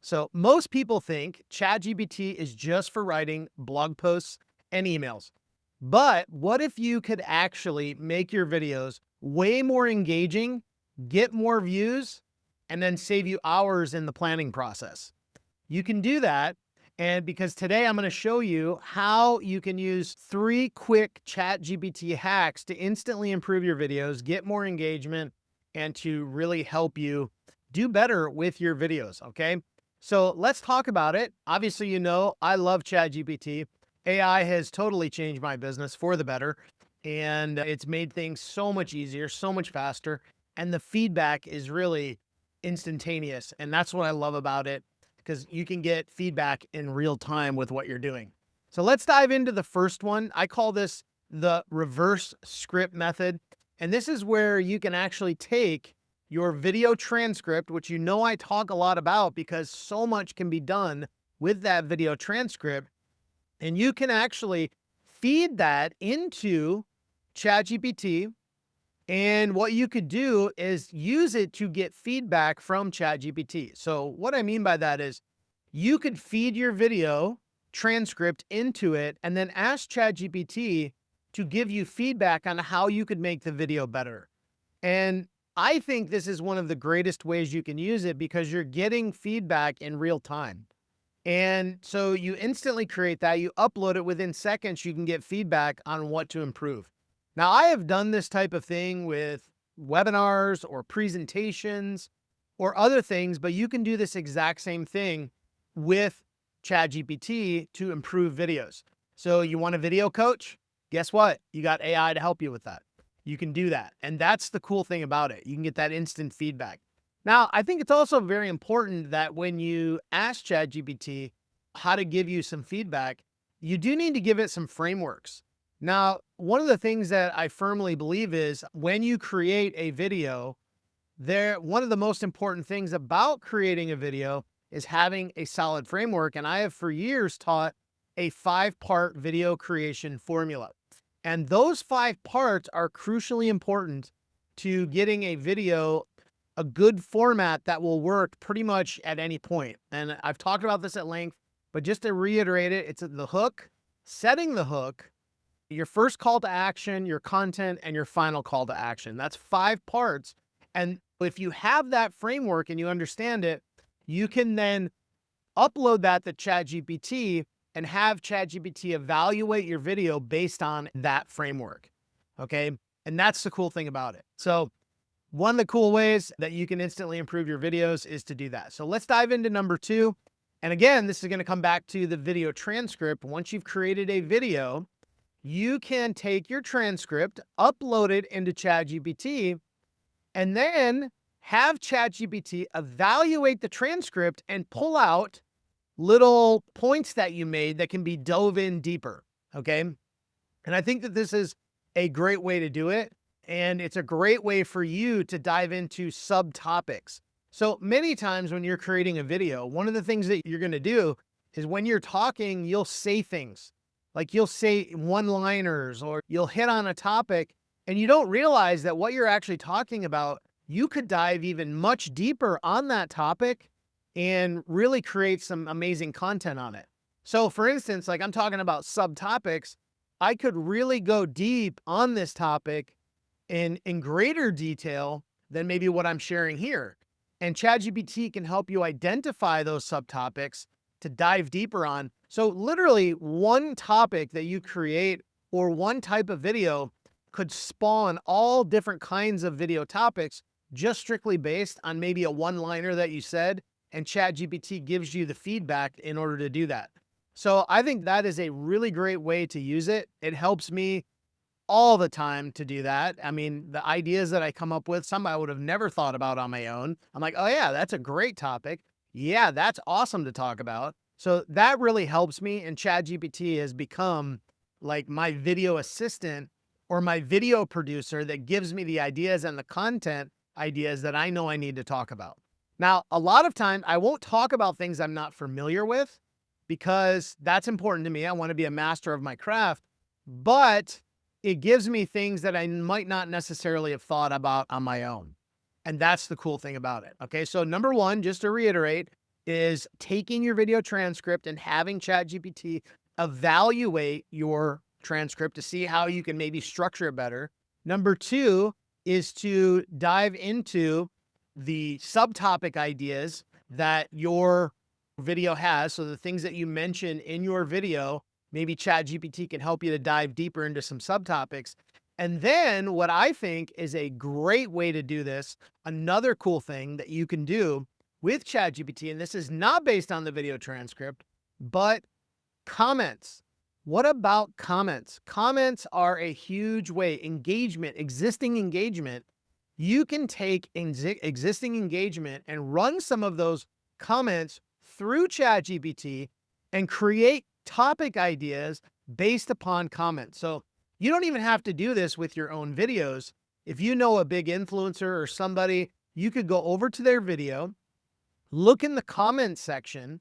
So most people think ChatGPT is just for writing blog posts and emails. But what if you could actually make your videos way more engaging, get more views, and then save you hours in the planning process? You can do that. And because today I'm going to show you how you can use 3 quick ChatGPT hacks to instantly improve your videos, get more engagement, and to really help you do better with your videos. Okay. So let's talk about it. Obviously, I love ChatGPT. AI has totally changed my business for the better, and it's made things so much easier, so much faster. And the feedback is really instantaneous. And that's what I love about it, because you can get feedback in real time with what you're doing. So let's dive into the first one. I call this the reverse script method. And this is where you can actually take your video transcript, which I talk a lot about because so much can be done with that video transcript. And you can actually feed that into ChatGPT. And what you could do is use it to get feedback from ChatGPT. So what I mean by that is you could feed your video transcript into it and then ask ChatGPT to give you feedback on how you could make the video better. And I think this is one of the greatest ways you can use it because you're getting feedback in real time. And so you instantly create that, you upload it within seconds, you can get feedback on what to improve. Now, I have done this type of thing with webinars or presentations or other things, but you can do this exact same thing with ChatGPT to improve videos. So you want a video coach? Guess what? You got AI to help you with that. You can do that. And that's the cool thing about it. You can get that instant feedback. Now, I think it's also very important that when you ask ChatGPT how to give you some feedback, you do need to give it some frameworks. Now, one of the things that I firmly believe is when you create a video, one of the most important things about creating a video is having a solid framework. And I have for years taught a 5-part video creation formula. And those 5 parts are crucially important to getting a video a good format that will work pretty much at any point. And I've talked about this at length, but just to reiterate it, it's the hook, setting the hook, your first call to action, your content, and your final call to action. That's 5 parts. And if you have that framework and you understand it, you can then upload that to ChatGPT and have ChatGPT evaluate your video based on that framework. Okay. And that's the cool thing about it. So one of the cool ways that you can instantly improve your videos is to do that. So let's dive into number 2. And again, this is going to come back to the video transcript. Once you've created a video, you can take your transcript, upload it into ChatGPT, and then have ChatGPT evaluate the transcript and pull out little points that you made that can be dove in deeper. Okay. And I think that this is a great way to do it. And it's a great way for you to dive into subtopics. So many times when you're creating a video, one of the things that you're going to do is when you're talking, you'll say things like you'll say one-liners or you'll hit on a topic and you don't realize that what you're actually talking about, you could dive even much deeper on that topic and really create some amazing content on it. So for instance, like I'm talking about subtopics, I could really go deep on this topic in greater detail than maybe what I'm sharing here. And ChatGPT can help you identify those subtopics to dive deeper on. So literally one topic that you create or one type of video could spawn all different kinds of video topics just strictly based on maybe a one-liner that you said, and ChatGPT gives you the feedback in order to do that. So I think that is a really great way to use it. It helps me all the time to do that. I mean, the ideas that I come up with, some I would have never thought about on my own. I'm like, oh yeah, that's a great topic. Yeah, that's awesome to talk about. So that really helps me. And ChatGPT has become like my video assistant or my video producer that gives me the ideas and the content ideas that I know I need to talk about. Now, a lot of times I won't talk about things I'm not familiar with because that's important to me. I want to be a master of my craft, but it gives me things that I might not necessarily have thought about on my own. And that's the cool thing about it. Okay. So number 1, just to reiterate, is taking your video transcript and having ChatGPT evaluate your transcript to see how you can maybe structure it better. Number two is to dive into the subtopic ideas that your video has. So the things that you mention in your video, maybe ChatGPT can help you to dive deeper into some subtopics. And then what I think is a great way to do this, another cool thing that you can do with ChatGPT, and this is not based on the video transcript, but comments. What about comments? Comments are a huge way, engagement, existing engagement. You can take existing engagement and run some of those comments through ChatGPT and create topic ideas based upon comments. So you don't even have to do this with your own videos. If you know a big influencer or somebody, you could go over to their video, look in the comments section,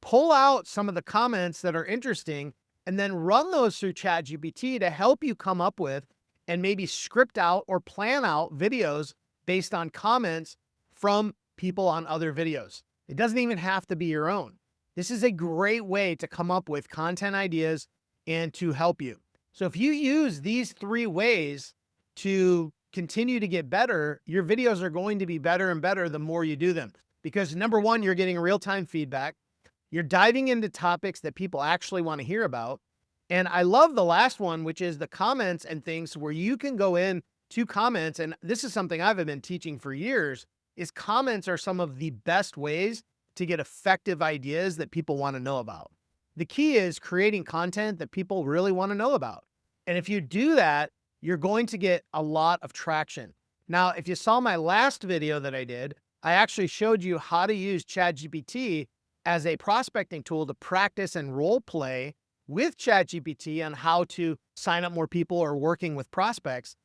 pull out some of the comments that are interesting, and then run those through ChatGPT to help you come up with and maybe script out or plan out videos based on comments from people on other videos. It doesn't even have to be your own. This is a great way to come up with content ideas and to help you. So if you use these 3 ways to continue to get better, your videos are going to be better and better the more you do them. Because number one, you're getting real-time feedback. You're diving into topics that people actually want to hear about. And I love the last one, which is the comments and things where you can go in to comments. And this is something I've been teaching for years, is comments are some of the best ways to get effective ideas that people want to know about. The key is creating content that people really want to know about. And if you do that, you're going to get a lot of traction. Now, if you saw my last video that I did, I actually showed you how to use ChatGPT as a prospecting tool to practice and role play with ChatGPT on how to sign up more people or working with prospects.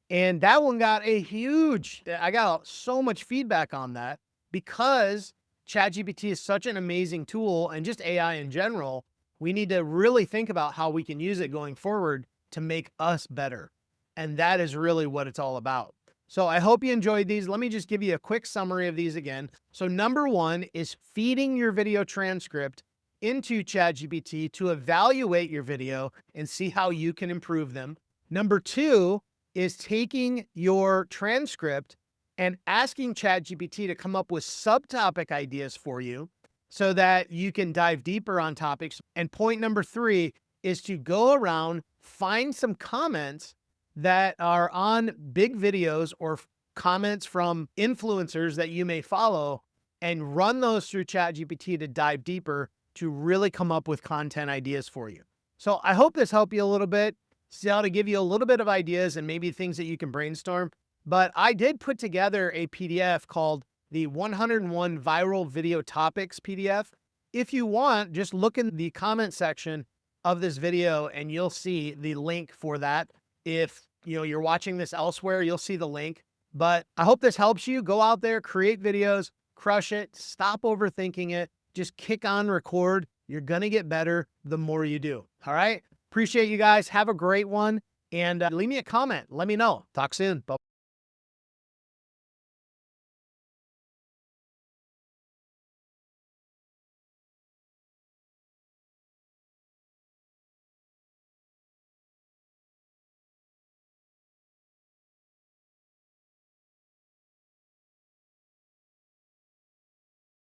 And that one got I got so much feedback on that because ChatGPT is such an amazing tool, and just AI in general. We need to really think about how we can use it going forward to make us better. And that is really what it's all about. So I hope you enjoyed these. Let me just give you a quick summary of these again. So number one is feeding your video transcript into ChatGPT to evaluate your video and see how you can improve them. Number two is taking your transcript and asking ChatGPT to come up with subtopic ideas for you so that you can dive deeper on topics. And point number three is to go around, find some comments that are on big videos or comments from influencers that you may follow and run those through ChatGPT to dive deeper to really come up with content ideas for you. So I hope this helped you a little bit, see how to give you a little bit of ideas and maybe things that you can brainstorm. But I did put together a PDF called the 101 Viral Video Topics PDF. If you want, just look in the comment section of this video and you'll see the link for that. If you're watching this elsewhere, you'll see the link. But I hope this helps you. Go out there, create videos, crush it, stop overthinking it, just kick on record. You're going to get better the more you do. All right. Appreciate you guys. Have a great one. And leave me a comment. Let me know. Talk soon. Bye.